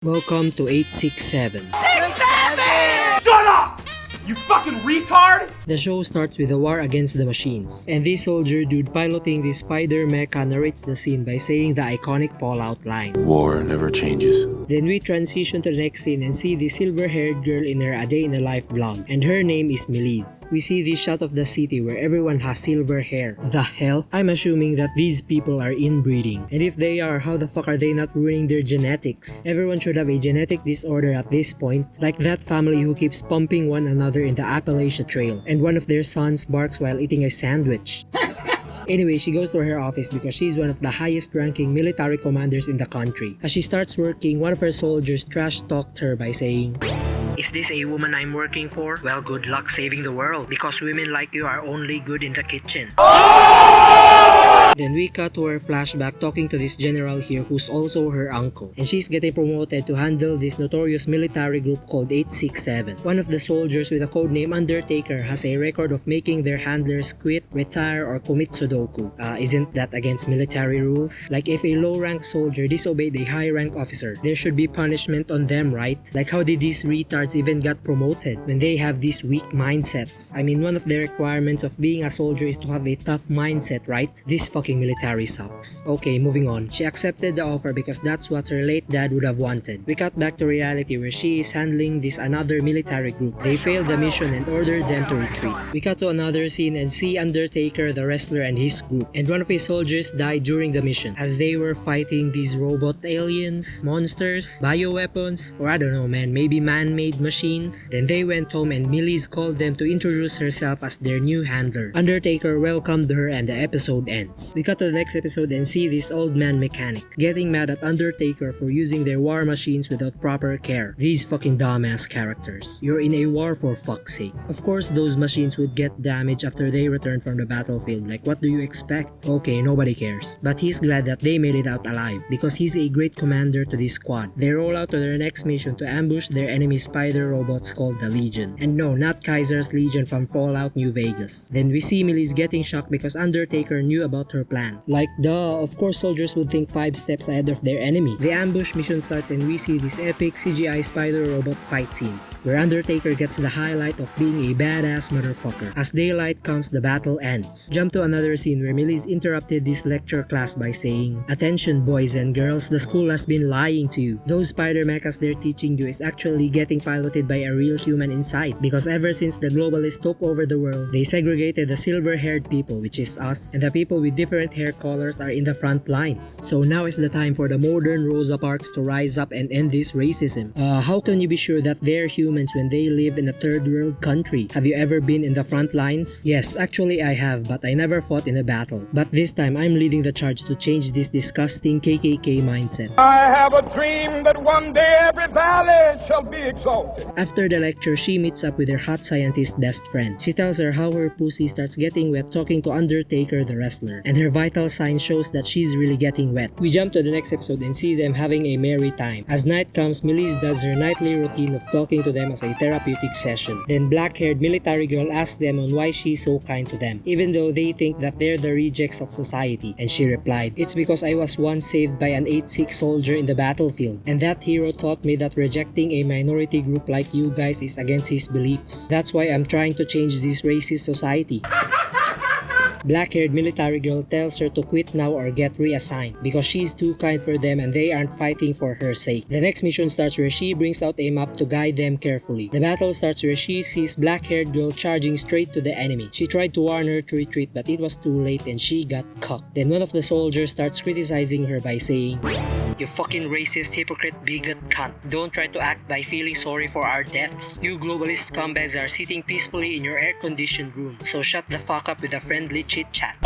Welcome to 867. Shut up! You fucking retard! The show starts with a war against the machines, and this soldier dude piloting this spider mecha narrates the scene by saying the iconic Fallout line. War never changes. Then we transition to the next scene and see the silver-haired girl in her A Day in a Life vlog, and her name is Melise. We see this shot of the city where everyone has silver hair. The hell? I'm assuming that these people are inbreeding, and if they are, how the fuck are they not ruining their genetics? Everyone should have a genetic disorder at this point, like that family who keeps pumping one another in the Appalachia Trail, and one of their sons barks while eating a sandwich. Anyway, she goes to her office because she's one of the highest ranking military commanders in the country. As she starts working, one of her soldiers trash talked her by saying, "Is this a woman I'm working for? Well, good luck saving the world, because women like you are only good in the kitchen." Then we cut to her flashback talking to this general here who's also her uncle, and she's getting promoted to handle this notorious military group called 867. One of the soldiers with the codename Undertaker has a record of making their handlers quit, retire, or commit Sudoku. Isn't that against military rules? Like if a low-rank soldier disobeyed a high-rank officer, there should be punishment on them, right? Like how did these retards even got promoted when they have these weak mindsets? I mean, one of the requirements of being a soldier is to have a tough mindset, right? This fucking military sucks. Okay, moving on. She accepted the offer because that's what her late dad would have wanted. We cut back to reality where she is handling this another military group. They failed the mission and ordered them to retreat. We cut to another scene and see Undertaker, the wrestler, and his group. And one of his soldiers died during the mission as they were fighting these robot aliens, monsters, bioweapons, or I don't know man, maybe man-made machines. Then they went home and Melise called them to introduce herself as their new handler. Undertaker welcomed her and the episode ends. We cut to the next episode and see this old man mechanic getting mad at Undertaker for using their war machines without proper care. These fucking dumbass characters. You're in a war for fuck's sake. Of course those machines would get damaged after they return from the battlefield. Like what do you expect? Okay, nobody cares. But he's glad that they made it out alive because he's a great commander to this squad. They roll out to their next mission to ambush their enemy spider robots called the Legion. And no, not Kaiser's Legion from Fallout New Vegas. Then we see Melise getting shocked because Undertaker knew about her plan. Like duh, of course soldiers would think 5 steps ahead of their enemy. The ambush mission starts and we see these epic CGI spider robot fight scenes where Undertaker gets the highlight of being a badass motherfucker. As daylight comes, the battle ends. Jump to another scene where Melise interrupted this lecture class by saying, "Attention boys and girls, the school has been lying to you. Those spider mechas they're teaching you is actually getting piloted by a real human inside, because ever since the globalists took over the world, they segregated the silver-haired people, which is us, and the people with different hair colors are in the front lines. So now is the time for the modern Rosa Parks to rise up and end this racism." How can you be sure that they're humans when they live in a third world country? Have you ever been in the front lines? Yes, actually I have, but I never fought in a battle. But this time I'm leading the charge to change this disgusting KKK mindset. I have a dream that one day every valley shall be exalted. After the lecture, she meets up with her hot scientist best friend. She tells her how her pussy starts getting wet talking to Undertaker the wrestler, and her vital sign shows that she's really getting wet. We jump to the next episode and see them having a merry time. As night comes, Melise does her nightly routine of talking to them as a therapeutic session. Then black-haired military girl asks them on why she's so kind to them, even though they think that they're the rejects of society. And she replied, "It's because I was once saved by an 8-6 soldier in the battlefield, and that hero taught me that rejecting a minority group like you guys is against his beliefs. That's why I'm trying to change this racist society." Black-haired military girl tells her to quit now or get reassigned because she's too kind for them and they aren't fighting for her sake. The next mission starts where she brings out a map to guide them carefully. The battle starts where she sees black-haired girl charging straight to the enemy. She tried to warn her to retreat but it was too late and she got cocked. Then one of the soldiers starts criticizing her by saying, "You fucking racist, hypocrite, bigot cunt. Don't try to act by feeling sorry for our deaths. You globalist scumbags are sitting peacefully in your air-conditioned room, so shut the fuck up with a friendly chit-chat."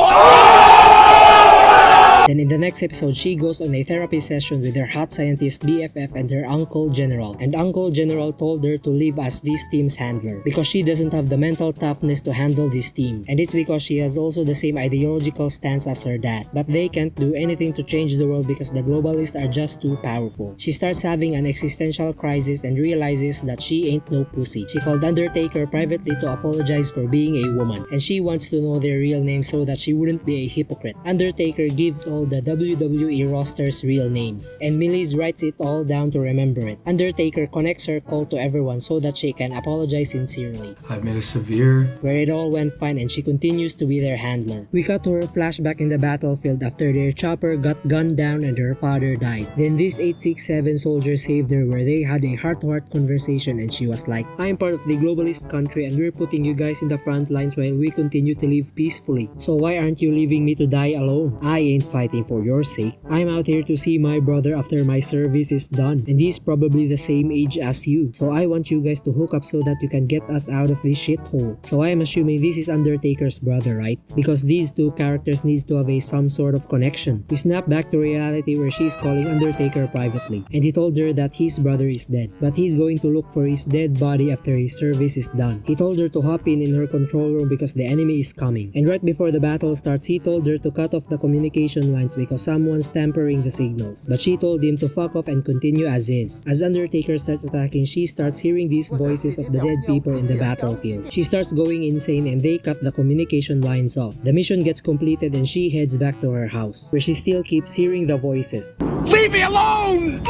Then in the next episode, she goes on a therapy session with her hot scientist BFF and her Uncle General. And Uncle General told her to leave as this team's handler because she doesn't have the mental toughness to handle this team. And it's because she has also the same ideological stance as her dad. But they can't do anything to change the world because the globalists are just too powerful. She starts having an existential crisis and realizes that she ain't no pussy. She called Undertaker privately to apologize for being a woman. And she wants to know their real name so that she wouldn't be a hypocrite. Undertaker gives all the WWE roster's real names, and Millie writes it all down to remember it. Undertaker connects her call to everyone so that she can apologize sincerely. I've made a severe... Where it all went fine and she continues to be their handler. We cut to her flashback in the battlefield after their chopper got gunned down and her father died. Then these 867 soldiers saved her where they had a heart-to-heart conversation and she was like, I'm part of the globalist country and we're putting you guys in the front lines while we continue to live peacefully. So why aren't you leaving me to die alone? I ain't fighting for your sake. I'm out here to see my brother after my service is done and he's probably the same age as you. So I want you guys to hook up so that you can get us out of this shithole. So I am assuming this is Undertaker's brother, right? Because these two characters needs to have some sort of connection. We snap back to reality where she's calling Undertaker privately and he told her that his brother is dead, but he's going to look for his dead body after his service is done. He told her to hop in her control room because the enemy is coming. And right before the battle starts, he told her to cut off the communication lines because someone's tampering the signals. But she told him to fuck off and continue as is. As Undertaker starts attacking, she starts hearing these voices of the dead people in the battlefield. She starts going insane and they cut the communication lines off. The mission gets completed and she heads back to her house, where she still keeps hearing the voices. Leave me alone!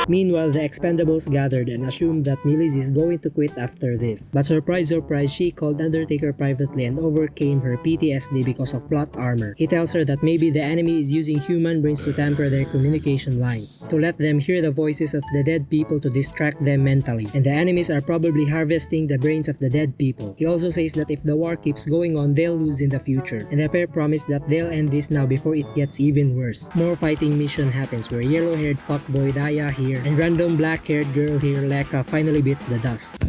Meanwhile, the Expendables gathered and assumed that Millie is going to quit after this. But surprise surprise, she called Undertaker privately and overcame her PTSD because of plot armor. He tells her that maybe the enemy is using human brains to tamper their communication lines, to let them hear the voices of the dead people to distract them mentally, and the enemies are probably harvesting the brains of the dead people. He also says that if the war keeps going on, they'll lose in the future, and the pair promise that they'll end this now before it gets even worse. More fighting mission happens where yellow-haired fuckboy Daya here and random black-haired girl here Leka finally bit the dust.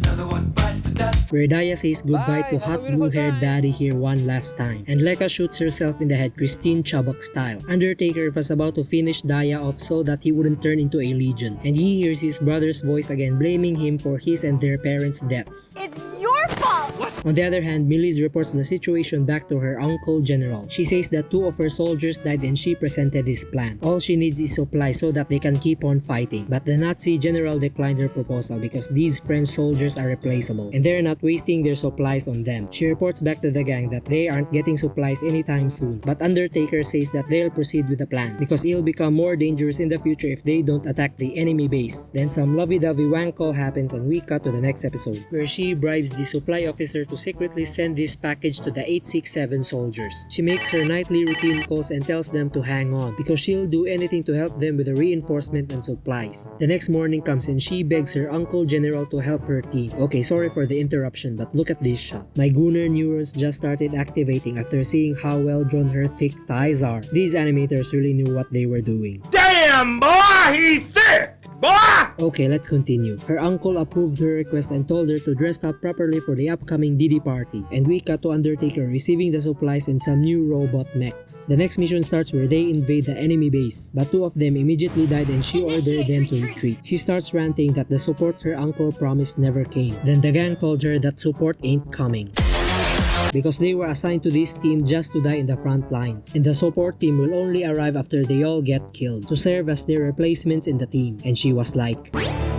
Where Daya says goodbye to hot blue-haired daddy here one last time, and Leka shoots herself in the head Christine Chubbuck style. Undertaker was about to finish Daya off so that he wouldn't turn into a legion, and he hears his brother's voice again blaming him for his and their parents' deaths. It's your fault! On the other hand, Millie reports the situation back to her uncle General. She says that 2 of her soldiers died and she presented his plan. All she needs is supplies so that they can keep on fighting. But the Nazi general declined her proposal because these French soldiers are replaceable and they're not wasting their supplies on them. She reports back to the gang that they aren't getting supplies anytime soon. But Undertaker says that they'll proceed with the plan because it'll become more dangerous in the future if they don't attack the enemy base. Then some lovey-dovey wank call happens and we cut to the next episode where she bribes the supply officer to secretly send this package to the 867 soldiers. She makes her nightly routine calls and tells them to hang on because she'll do anything to help them with the reinforcement and supplies. The next morning comes and she begs her uncle General to help her team. Okay, sorry for the interruption, but look at this shot. My gooner neurons just started activating after seeing how well drawn her thick thighs are. These animators really knew what they were doing. Damn, boy, he's thick! Boy! Okay, let's continue. Her uncle approved her request and told her to dress up properly for the upcoming Diddy party, and we cut to Undertaker receiving the supplies and some new robot mechs. The next mission starts where they invade the enemy base, but 2 of them immediately died and she ordered them to retreat. She starts ranting that the support her uncle promised never came. Then the gang told her that support ain't coming, because they were assigned to this team just to die in the front lines, and the support team will only arrive after they all get killed to serve as their replacements in the team. And she was like,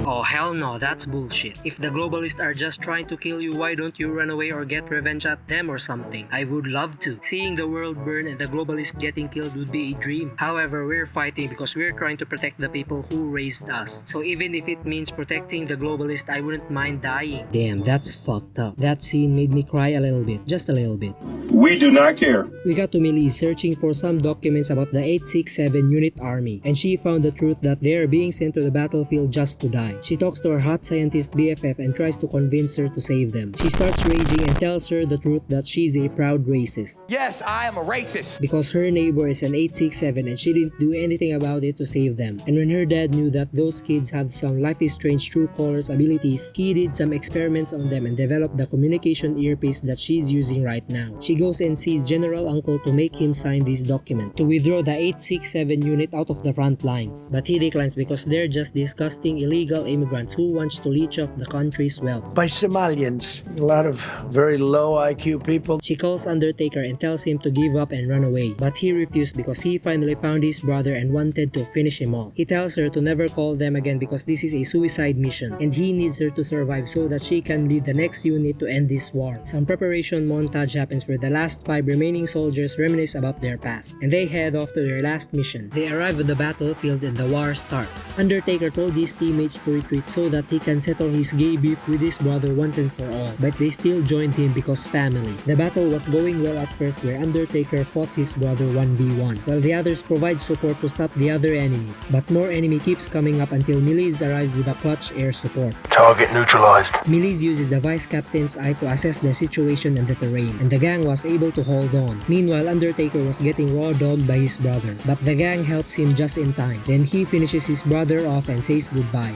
oh hell no, that's bullshit. If the globalists are just trying to kill you, why don't you run away or get revenge at them or something? I would love to. Seeing the world burn and the globalists getting killed would be a dream. However, we're fighting because we're trying to protect the people who raised us. So even if it means protecting the globalists, I wouldn't mind dying. Damn, that's fucked up. That scene made me cry a little bit. Just a little bit. We do not care. We got to Millie searching for some documents about the 867 unit army, and she found the truth that they are being sent to the battlefield just to die. She talks to her hot scientist BFF and tries to convince her to save them. She starts raging and tells her the truth that she's a proud racist. Yes, I am a racist. Because her neighbor is an 867 and she didn't do anything about it to save them. And when her dad knew that those kids have some Life is Strange True Colors abilities, he did some experiments on them and developed the communication earpiece that she's using right now. She goes and sees General Uncle to make him sign this document to withdraw the 867 unit out of the front lines. But he declines because they're just disgusting, illegal illegal immigrants who wants to leech off the country's wealth. By Somalians, a lot of very low IQ people. She calls Undertaker and tells him to give up and run away, but he refused because he finally found his brother and wanted to finish him off. He tells her to never call them again because this is a suicide mission, and he needs her to survive so that she can lead the next unit to end this war. Some preparation montage happens where the last 5 remaining soldiers reminisce about their past, and they head off to their last mission. They arrive at the battlefield and the war starts. Undertaker told his teammates to retreat so that he can settle his gay beef with his brother once and for all, but they still joined him because family. The battle was going well at first where Undertaker fought his brother 1v1, while the others provide support to stop the other enemies. But more enemy keeps coming up until Miliz arrives with a clutch air support. Target neutralized. Miliz uses the vice captain's eye to assess the situation and the terrain, and the gang was able to hold on. Meanwhile, Undertaker was getting raw dogged by his brother, but the gang helps him just in time. Then he finishes his brother off and says goodbye.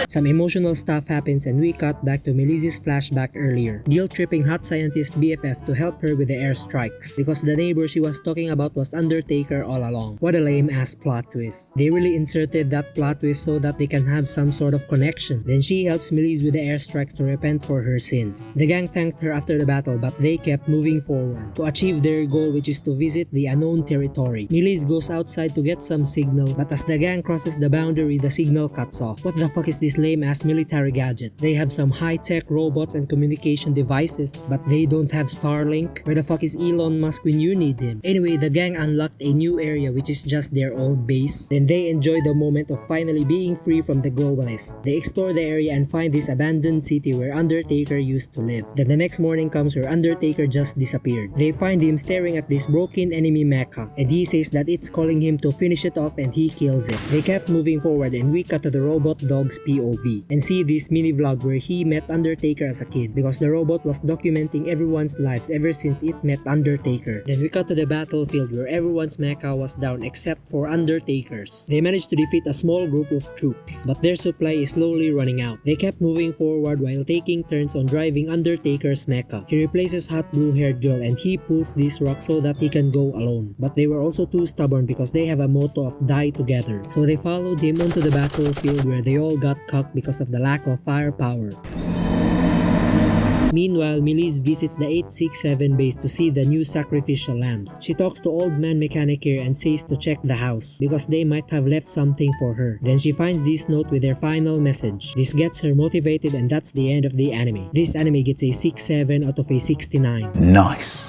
Some emotional stuff happens and we cut back to Meliz's flashback earlier, guilt-tripping hot scientist BFF to help her with the airstrikes, because the neighbor she was talking about was Undertaker all along. What a lame-ass plot twist. They really inserted that plot twist so that they can have some sort of connection. Then she helps Meliz with the airstrikes to repent for her sins. The gang thanked her after the battle, but they kept moving forward to achieve their goal, which is to visit the unknown territory. Meliz goes outside to get some signal, but as the gang crosses the boundary, the signal cuts off. What the fuck is this lame-ass military gadget? They have some high-tech robots and communication devices, but they don't have Starlink? Where the fuck is Elon Musk when you need him? Anyway, the gang unlocked a new area which is just their old base. Then they enjoy the moment of finally being free from the globalists. They explore the area and find this abandoned city where Undertaker used to live. Then the next morning comes where Undertaker just disappeared. They find him staring at this broken enemy mecha, and he says that it's calling him to finish it off, and he kills it. They kept moving forward and we cut to the robot dog's POV and see this mini vlog where he met Undertaker as a kid, because the robot was documenting everyone's lives ever since it met Undertaker. Then we cut to the battlefield where everyone's mecha was down except for Undertaker's. They managed to defeat a small group of troops, but their supply is slowly running out. They kept moving forward while taking turns on driving Undertaker's mecha. He replaces hot blue-haired girl and he pulls this rock so that he can go alone. But they were also too stubborn because they have a motto of die together. So they followed him onto the battlefield where they all got cucked because of the lack of firepower. Meanwhile, Meliz visits the 867 base to see the new sacrificial lambs. She talks to Old Man Mechanic here and says to check the house because they might have left something for her. Then she finds this note with their final message. This gets her motivated, and that's the end of the anime. This anime gets a 6.7 out of a 69. Nice.